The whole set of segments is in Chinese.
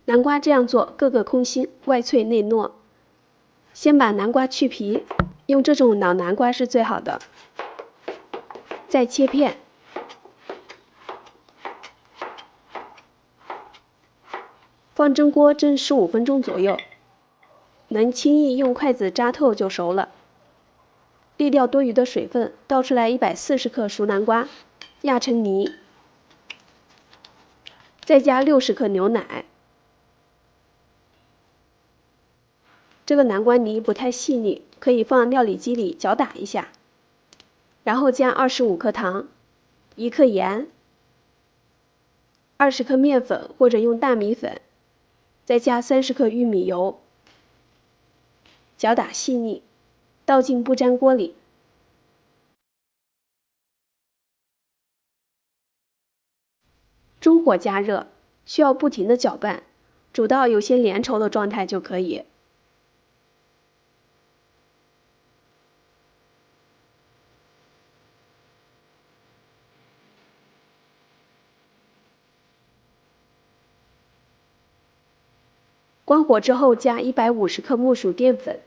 南瓜这样做个个空心，外脆内糯。先把南瓜去皮，用这种老南瓜是最好的。再切片，放蒸锅蒸15分钟左右，能轻易用筷子扎透就熟了。沥掉多余的水分，倒出来140克熟南瓜，压成泥，再加60克牛奶。这个南瓜泥不太细腻，可以放料理机里搅打一下。然后加25克糖、1克盐、20克面粉或者用大米粉，再加30克玉米油，搅打细腻，倒进不粘锅里。中火加热，需要不停地搅拌，煮到有些粘稠的状态就可以。关火之后加150克木薯淀粉，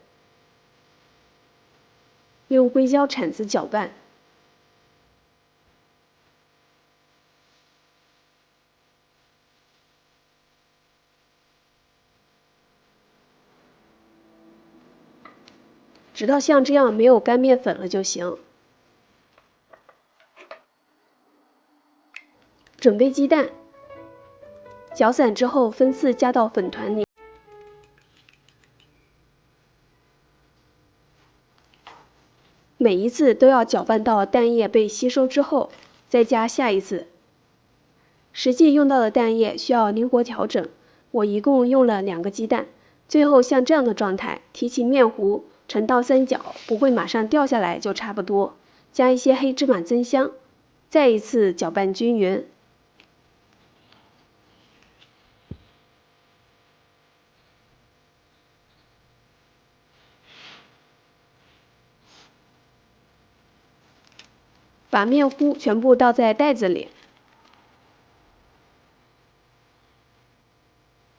用硅胶铲子搅拌。直到像这样没有干面粉了就行。准备鸡蛋，搅散之后分次加到粉团里。每一次都要搅拌到蛋液被吸收之后，再加下一次。实际用到的蛋液需要灵活调整，我一共用了2个鸡蛋。最后像这样的状态，提起面糊，呈倒三角，不会马上掉下来就差不多。加一些黑芝麻增香，再一次搅拌均匀。把面糊全部倒在袋子里，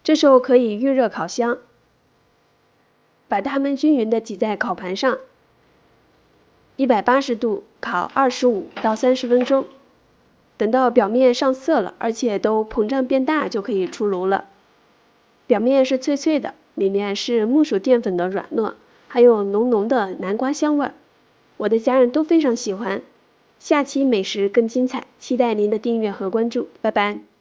这时候可以预热烤箱，把它们均匀地挤在烤盘上，180度烤25到30分钟。等到表面上色了，而且都膨胀变大，就可以出炉了。表面是脆脆的，里面是木薯淀粉的软糯，还有浓浓的南瓜香味儿。我的家人都非常喜欢。下期美食更精彩，期待您的订阅和关注，拜拜。